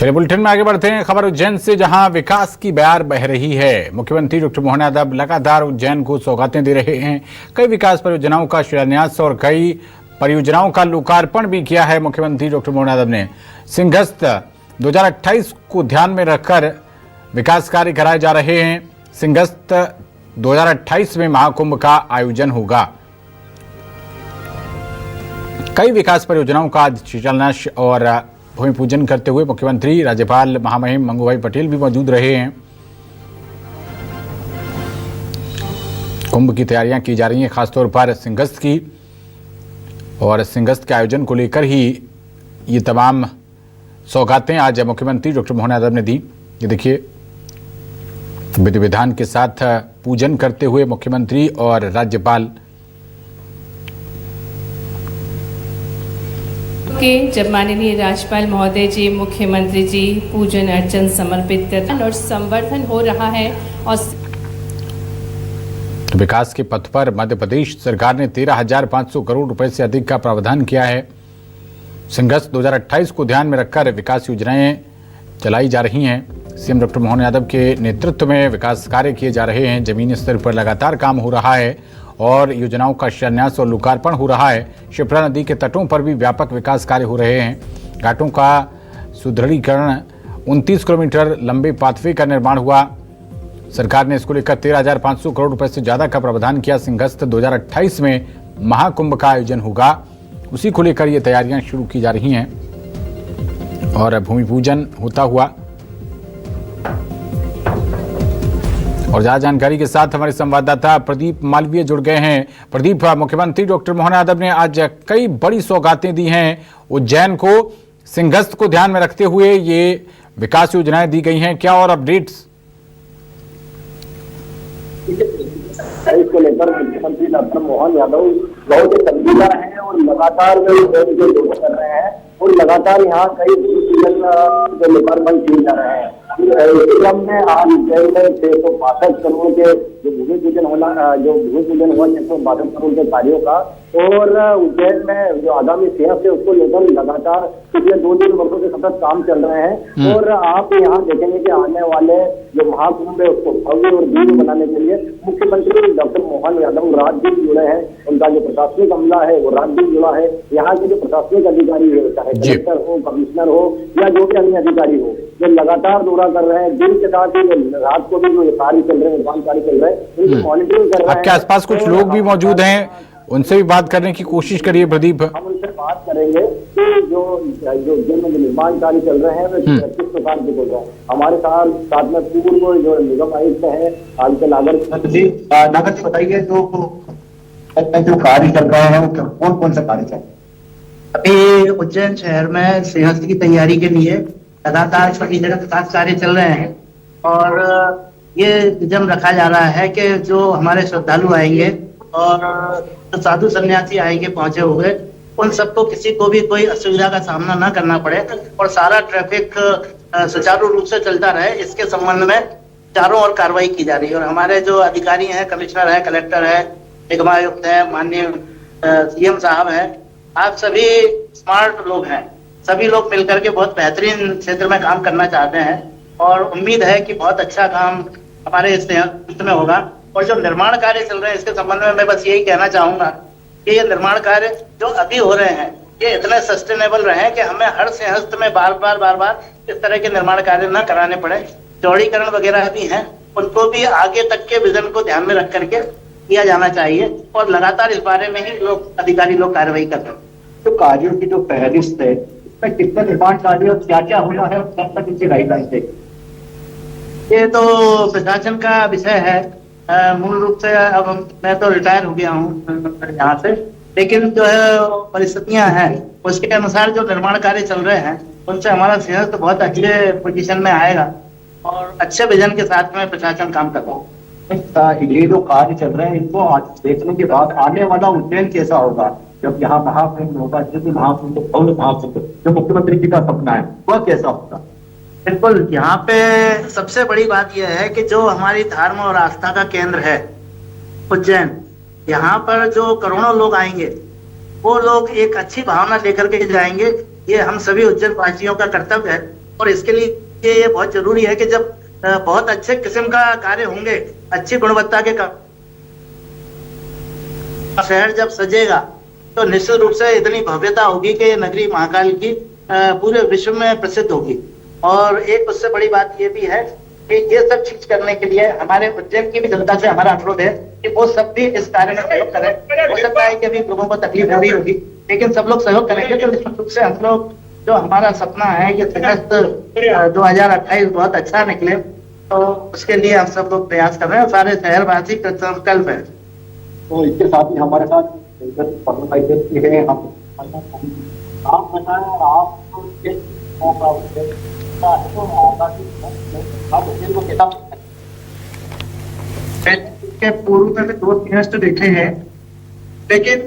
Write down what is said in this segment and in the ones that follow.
चलिए बुलेटिन में आगे बढ़ते हैं। खबर उज्जैन से, जहां विकास की बयार बह रही है। मुख्यमंत्री डॉक्टर मोहन यादव लगातार उज्जैन को सौगातें दे रहे हैं। कई विकास परियोजनाओं का शिलान्यास और कई परियोजनाओं का लोकार्पण भी किया है। मुख्यमंत्री डॉक्टर मोहन यादव ने सिंहस्थ 2028 को ध्यान में रखकर विकास कार्य कराए जा रहे हैं। सिंहस्थ 2028 में महाकुंभ का आयोजन होगा। कई विकास परियोजनाओं का आज शिलान्यास और भूमि पूजन करते हुए मुख्यमंत्री, राज्यपाल महामहिम मंगूभाई पटेल भी मौजूद रहे हैं। कुंभ की तैयारियां की जा रही हैं, खासतौर पर सिंहस्थ की, और सिंहस्थ के आयोजन को लेकर ही ये तमाम सौगातें आज मुख्यमंत्री डॉक्टर मोहन यादव ने दी। ये देखिए, विधि विधान के साथ पूजन करते हुए मुख्यमंत्री और राज्यपाल। के जब माननीय राज्यपाल महोदय जी, मुख्यमंत्री जी पूजन अर्चन समर्पित कर और संवर्धन हो रहा है। और विकास के पथ पर मध्य प्रदेश सरकार ने 13,500 करोड़ रुपए से अधिक का प्रावधान किया है। सिंहस्थ 2028 को ध्यान में रखकर विकास योजनाएं चलाई जा रही हैं। सीएम डॉक्टर मोहन यादव के नेतृत्व में विकास कार्य किए जा रहे हैं। जमीनी स्तर पर लगातार काम हो रहा है और योजनाओं का शिलान्यास और लोकार्पण हो रहा है। शिप्रा नदी के तटों पर भी व्यापक विकास कार्य हो रहे हैं। घाटों का सुदृढ़ीकरण, 29 किलोमीटर लंबे पाथवे का निर्माण हुआ। सरकार ने इसको लेकर 13,500 करोड़ रुपए से ज्यादा का प्रावधान किया। सिंहस्थ 2028 में महाकुंभ का आयोजन होगा, उसी को लेकर ये तैयारियां शुरू की जा रही हैं और भूमि पूजन होता हुआ। और ज्यादा जानकारी के साथ हमारे संवाददाता प्रदीप मालवीय जुड़ गए हैं। प्रदीप, मुख्यमंत्री डॉक्टर मोहन यादव ने आज कई बड़ी सौगातें दी हैं उज्जैन को। सिंहस्थ को ध्यान में रखते हुए ये विकास योजनाएं दी गई हैं, क्या और अपडेट्स? इसको लेकर मुख्यमंत्री डॉक्टर मोहन यादव बहुत ही संजीदा है और लगातार कर रहे हैं और लगातार यहाँ कई जो लोकार्पण किए जा रहे हैं। इस क्रम में आज उज्जैन में 662 करोड़ के जो भूमि पूजन हुआ 662 करोड़ के कार्यों का, और उज्जैन में जो आगामी सिंहस्थ है उसको लेकर लगातार पिछले 2-3 वर्षों से सतत काम चल रहे हैं। और आप यहाँ देखेंगे कि आने वाले जो महाकुंभ है उसको भव्य और दिव्य बनाने के लिए मुख्यमंत्री डॉक्टर मोहन यादव रात दिन जुड़े हैं। उनका जो प्रशासनिक अमला है वो रात दिन जुड़ा है। यहाँ के जो प्रशासनिक अधिकारी है, चाहे कलेक्टर हो, कमिश्नर हो या जो भी अन्य अधिकारी हो, जो लगातार दौरा कर रहे हैं। दिन के साथ ही रात को भी जो कार्य चल रहे हैं, निर्माण कार्य चल रहे हैं, उनकी मॉनिटरिंग कर रहे हैं। आपके आसपास कुछ लोग भी मौजूद हैं, उनसे भी बात करने की कोशिश करिए प्रदीप। हम उनसे बात करेंगे कि जो निर्माण कार्य चल रहे हैं वे किस प्रकार के बोल रहे हैं। हमारे साथ में पूर्व जो निगम आयुक्त है आदित्य नागर जी, बताइए जो कार्य चल रहे हैं वो कौन कौन सा कार्य चल रहा है? अभी उज्जैन शहर में सिंहस्थ की तैयारी के लिए लगातार छोटी जगह विकास कार्य चल रहे हैं और ये नियम रखा जा रहा है कि जो हमारे श्रद्धालु आएंगे और जो साधु सन्यासी आएंगे पहुंचे हुए, उन सबको किसी को भी कोई असुविधा का सामना न करना पड़े और सारा ट्रैफिक सुचारू रूप से चलता रहे, इसके संबंध में चारों ओर कार्रवाई की जा रही है। और हमारे जो अधिकारी हैं, कमिश्नर है, कलेक्टर है, निगम आयुक्त है, माननीय सीएम साहब है, आप सभी स्मार्ट लोग हैं। सभी लोग मिलकर के बहुत बेहतरीन क्षेत्र में काम करना चाहते हैं और उम्मीद है कि बहुत अच्छा काम हमारे इस में होगा। और जो निर्माण कार्य चल रहे हैं इसके संबंध में मैं बस यही कहना चाहूंगा कि ये निर्माण कार्य जो अभी हो रहे हैं ये इतने सस्टेनेबल रहे कि हमें हर सिंहस्थ में बार बार इस तरह के निर्माण कार्य न कराने पड़े। चौड़ीकरण वगैरह भी हैं, उनको भी आगे तक के विजन को ध्यान में रख करके किया जाना चाहिए और लगातार इस बारे में ही अधिकारी लोग कार्रवाई कर रहे हैं। तो कार्यों की जो फहरिस्त है, इसमें कितने निर्माण कार्य और क्या क्या होना है और कब तक इसकी गाइडलाइन है? ये तो प्रशासन का विषय है। मूल रूप से अब मैं तो रिटायर हो गया हूँ यहाँ से, लेकिन जो है परिस्थितियां हैं उसके अनुसार जो निर्माण कार्य चल रहे हैं उनसे हमारा सिंहस्थ बहुत अच्छे पोजीशन में आएगा और अच्छे विजन के साथ में प्रशासन काम कर रहा है। ये जो कार्य चल रहे हैं इनको आज देखने के बाद आने वाला उज्जैन कैसा होगा जब यहाँ महाकुंभ होगा, महाकुंभ जो मुख्यमंत्री जी का सपना है वह कैसा होगा? बिल्कुल, यहाँ पे सबसे बड़ी बात यह है कि जो हमारी धर्म और आस्था का केंद्र है उज्जैन, यहाँ पर जो करोड़ों लोग आएंगे वो लोग एक अच्छी भावना लेकर के जाएंगे। ये हम सभी उज्जैन वासियों का कर्तव्य है और इसके लिए ये बहुत जरूरी है कि जब बहुत अच्छे किस्म का कार्य होंगे, अच्छी गुणवत्ता के शहर जब सजेगा तो निश्चित रूप से इतनी भव्यता होगी कि नगरी महाकाल की पूरे विश्व में प्रसिद्ध होगी। और एक उससे बड़ी बात ये भी है कि ये सब चीज करने के लिए हमारे उज्जैन की भी जनता से हमारा अनुरोध है कि वो सब भी इस कार्य में सहयोग करें। हो सकता है कि अभी लोगों को तकलीफ हो रही होगी, लेकिन सब लोग सहयोग करेंगे तो निश्चित रूप से हम लोग जो हमारा सपना है कि अगस्त 2028 बहुत अच्छा निकले, तो उसके लिए हम सब लोग प्रयास कर रहे हैं और सारे शहरवासी संकल्प है। तो इसके साथ ही हमारे साथ है, आप बताएं आप के पूर्व में भी 2 सिंहस्थ देखे हैं, लेकिन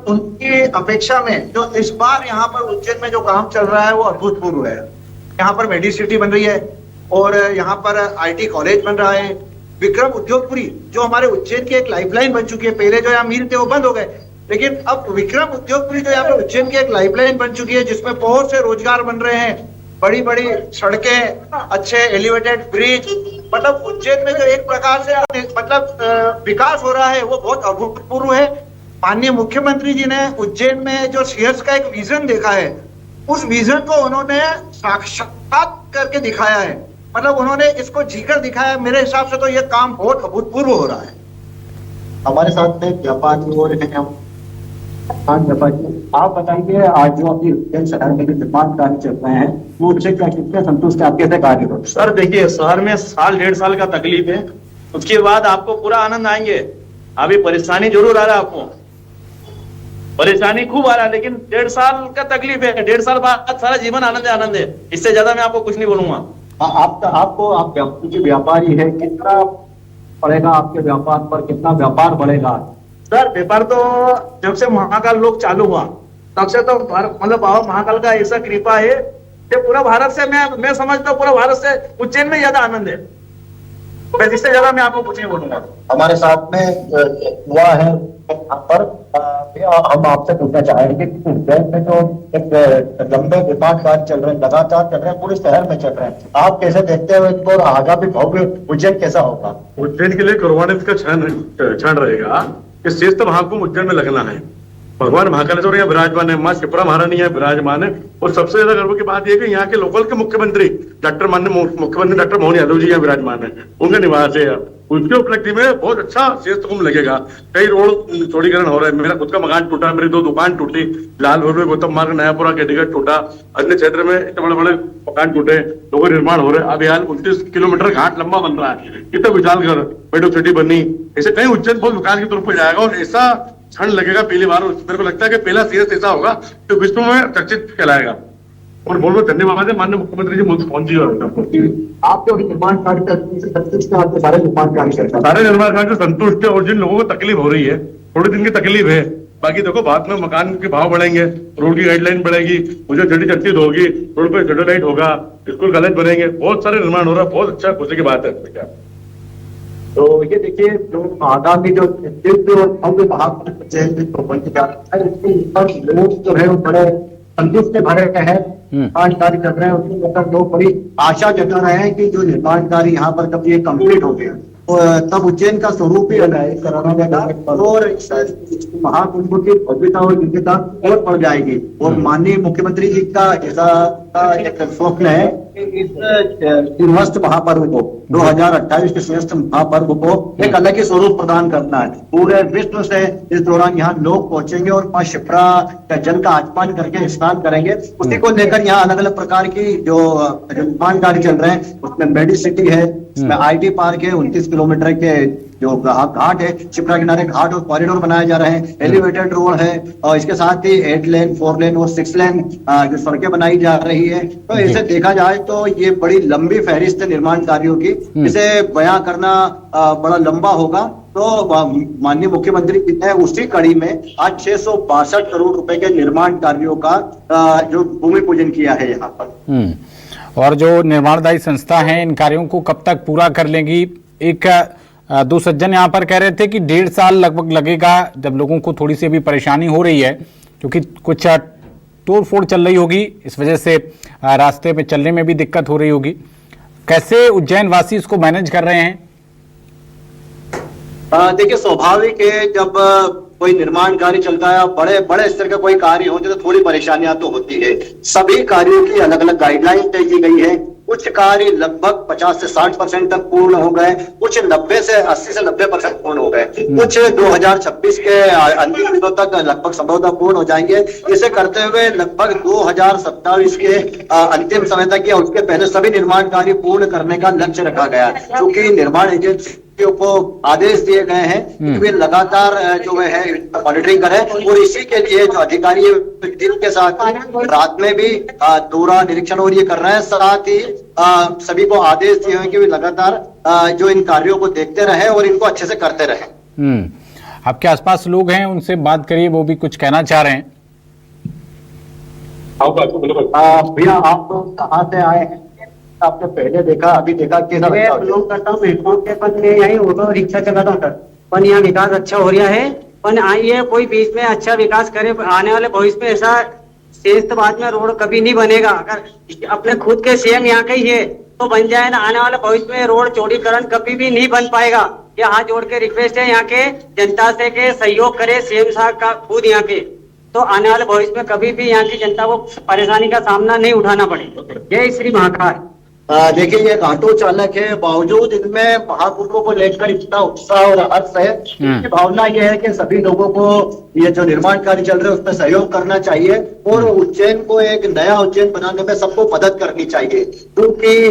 उनकी अपेक्षा में जो इस बार यहाँ पर उज्जैन में जो काम चल रहा है वो अभूतपूर्व है। यहाँ पर मेडी सिटी बन रही है और यहाँ पर IT कॉलेज बन रहा है। विक्रम उद्योगपुरी जो हमारे उज्जैन की एक लाइफलाइन बन चुकी है, पहले जो यहाँ मील थे वो बंद हो गए, लेकिन अब विक्रम उद्योगपुरी जो यहाँ पे उज्जैन की एक लाइफलाइन बन चुकी है जिसमें बहुत से रोजगार बन रहे हैं, बड़ी बड़ी सड़कें, अच्छे एलिवेटेड ब्रिज, मतलब उज्जैन में जो एक प्रकार से मतलब विकास हो रहा है वो बहुत अभूतपूर्व है। माननीय मुख्यमंत्री जी ने उज्जैन में जो सीएस का एक विजन देखा है, उस विजन को उन्होंने साक्षात करके दिखाया है, मतलब उन्होंने इसको जीकर दिखाया। मेरे हिसाब से तो ये काम बहुत अभूतपूर्व हो रहा है। हमारे साथ में व्यापारी और हाँ व्यापारी, आप बताइए आज जो अपनी उज्जैन शहर में जो निर्माण कार्य चल रहे हैं वो उससे क्या कितने संतुष्ट आप कैसे कार्य हो? सर देखिए, शहर में साल 1.5 साल का तकलीफ है, उसके बाद आपको पूरा आनंद आएंगे। अभी परेशानी जरूर आ रहा है, आपको परेशानी खूब आ रहा है, लेकिन 1.5 साल का तकलीफ है। 1.5 साल बाद सारा जीवन आनंद आनंद है। इससे ज्यादा मैं आपको कुछ नहीं बोलूंगा। आप व्यापारी है, कितना पड़ेगा आपके व्यापार पर, कितना व्यापार बढ़ेगा? सर व्यापार तो जब से महाकाल लोग चालू हुआ तब से तो मतलब बाबा महाकाल का ऐसा कृपा है कि पूरा भारत से मैं समझता हूँ पूरा भारत से उज्जैन में ज्यादा आनंद है। बस इससे ज्यादा मैं आपको कुछ नहीं बोलूंगा। हमारे साथ में युवा है यहाँ पर, हम आपसे पूछना चाहेंगे कि उज्जैन में जो एक लंबे निर्माण कार्य चल रहे हैं, लगातार चल रहे हैं, पूरे शहर में चल रहे हैं, आप कैसे देखते हो इनको? आगामी भव्य उज्जैन कैसा होगा? उज्जैन के लिए गौरवान्वित का क्षण रहेगा कि श्रेष्ठ महाकुंभ उज्जैन में लगना है। भगवान महाकालेश्वर यहाँ विराजमान है, माँ शिप्रा महारानी यहाँ विराजमान है, और सबसे ज्यादा गर्व की बात यह कि यहाँ के लोकल के मुख्यमंत्री मुख्यमंत्री डॉक्टर मोहन यादव जी यहाँ विराजमान है, उनका निवास है। उनके उपलब्धि में बहुत अच्छा श्रेष्ठ कुंभ लगेगा। कई रोड चौड़ीकरण हो रहा है, मेरा खुद का मकान टूटा, मेरी 2 दुकान टूटी, लाल रोड में गौतम मार्ग नयापुरा केडिगढ़ टूटा, अन्य क्षेत्र में इतने बड़े बड़े मकान टूटे, लोगों निर्माण हो रहे हैं। अभी हाल 29 किलोमीटर घाट लंबा बन रहा है, कितना विशाल घर मेट्रो सिटी बनी। ऐसे कई उज्जैन बहुत विकास की तरफ जाएगा और ऐसा क्षण लगेगा पहली बार। मेरे को लगता है कि पहला सीएस ऐसा होगा जो विश्व में चर्चित कहलाएगा। और बहुत बहुत धन्यवाद है माननीय मुख्यमंत्री जी पहुंची। आप जो निर्माण कार्य संतुष्ट है? आपके सारे निर्माण कार्य सारे निर्माण कार्य से संतुष्ट है, और जिन लोगों को तकलीफ हो रही है, थोड़े दिन की तकलीफ है, बाकी देखो बाद में मकान के भाव बढ़ेंगे, रोड की गाइडलाइन बढ़ेगी, मुझे जड़ी चर्चित होगी, रोड पे सेटेलाइट होगा, स्कूल कॉलेज बनेंगे, बहुत सारे निर्माण हो रहा है। बहुत अच्छा खुशी की बात है। तो ये देखिए जो आगामी जो लोग जो है वो बड़े संतुष्ट से भरे हैं, निर्माण कार्य कर रहे हैं, उसको लेकर लोग बड़ी आशा जता रहे हैं कि जो निर्माण कार्य यहाँ पर जब ये कंप्लीट हो गया तब उज्जैन का स्वरूप ही अलग और महाकुंभ की भव्यता और दिव्यता और बढ़ जाएगी। और माननीय मुख्यमंत्री जी का ऐसा एक स्वप्न है कि इस श्रीवस्त महापर्व को 2028 के श्रेष्ठ महापर्व को एक अलग ही स्वरूप प्रदान करना है। पूरे विश्व से इस दौरान यहाँ लोग पहुंचेंगे और मां शिप्रा का जल का आचमन करके स्नान करेंगे। उसी को लेकर यहाँ अलग अलग प्रकार की जो निर्माण कार्य चल रहे हैं, उसमें मेडी सिटी है, इसमें IT पार्क है, 29 किलोमीटर के जो घाट है, शिप्रा किनारे घाट और कॉरिडोर बनाए जा रहे हैं, एलिवेटेड रोड है, और इसके साथ ही 8 लेन 4 लेन और 6 लेन जो सड़कें बनाई जा रही है। तो इसे देखा जाए तो ये बड़ी लंबी फहरिस्त है निर्माण कार्यों की, इसे बयां करना बड़ा लंबा होगा। तो माननीय मुख्यमंत्री जी ने उसी कड़ी में आज 662 करोड़ रुपए के निर्माण कार्यों का जो भूमि पूजन किया है यहाँ पर। और जो निर्माणदायी संस्था है इन कार्यों को कब तक पूरा कर लेंगी? एक 2 सज्जन यहाँ पर कह रहे थे कि 1.5 साल लगभग लगेगा, जब लोगों को थोड़ी सी अभी परेशानी हो रही है क्योंकि कुछ तोड़ फोड़ चल रही होगी, इस वजह से रास्ते में चलने में भी दिक्कत हो रही होगी। कैसे उज्जैन वासी इसको मैनेज कर रहे हैं? देखिए, स्वाभाविक है जब कोई निर्माण कार्य चलता है, बड़े बड़े स्तर का कोई कार्य होते तो थोड़ी परेशानियां तो होती है। सभी कार्यों की अलग अलग गाइडलाइन तय की गई है। कुछ कार्य लगभग 50 से 60% तक पूर्ण हो गए, कुछ 80 से 90% पूर्ण हो गए, कुछ 2026 के अंतिम दिनों तक लगभग संभवतः पूर्ण हो जाएंगे। इसे करते हुए लगभग 2027 के अंतिम समय तक या उसके पहले सभी निर्माण कार्य पूर्ण करने का लक्ष्य रखा गया है। क्योंकि निर्माण एजेंसी को आदेश दिए गए हैं कि वे लगातार जो है मॉनिटरिंग करें, और इसी के लिए जो अधिकारी दिन के साथ रात में भी दौरा निरीक्षण और ये कर रहे हैं। साथ ही सभी को आदेश दिए हैं कि वे लगातार जो इन कार्यों को देखते रहे और इनको अच्छे से करते रहे। आपके आसपास लोग हैं, उनसे बात करिए, वो भी कुछ कहना चाह रहे हैं। भैया, आप कहाँ से आए हैं? आपने पहले देखा, अभी देखा कि बिलोंग करता हूँ के पद में, यही ऑटो रिक्शा चलाता हूँ सर। पर यहाँ विकास अच्छा हो रहा है, पर आइए कोई बीच में अच्छा विकास करे। आने वाले भविष्य में ऐसा शेषबाद में रोड कभी नहीं बनेगा। अगर अपने खुद के सीएम यहाँ के ही है तो बन जाए ना, आने वाले भविष्य में रोड चौड़ीकरण कभी भी नहीं बन पाएगा। ये हाथ जोड़ के रिक्वेस्ट है यहाँ के जनता से के सहयोग करे सीएम साहब का खुद यहाँ के, तो आने वाले भविष्य में कभी भी यहाँ की जनता को परेशानी का सामना नहीं उठाना पड़े। जय श्री महाकाल। देखिए, ये एक ऑटो चालक है, बावजूद इनमें महाकुंभ को लेकर इतना उत्साह और हर्ष है। इनकी भावना यह है कि सभी लोगों को ये जो निर्माण कार्य चल रहे हैं उसमें सहयोग करना चाहिए और उज्जैन को एक नया उज्जैन बनाने में सबको मदद करनी चाहिए। क्योंकि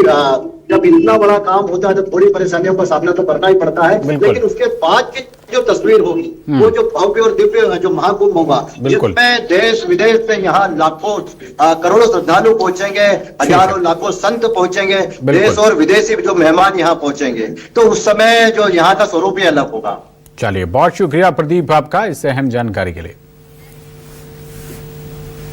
जब इतना बड़ा काम होता है तो थोड़ी परेशानियों का सामना तो करना ही पड़ता है, लेकिन उसके बाद की जो तस्वीर होगी वो जो भव्य और दिव्य जो महाकुंभ होगा, जिसमें देश विदेश से यहाँ लाखों करोड़ों श्रद्धालु पहुंचेंगे, हजारों लाखों संत पहुंचेंगे, देश और विदेशी जो मेहमान यहाँ पहुंचेंगे, तो उस समय जो यहाँ का स्वरूप ही अलग होगा। चलिए, बहुत शुक्रिया प्रदीप आपका इस अहम जानकारी के लिए।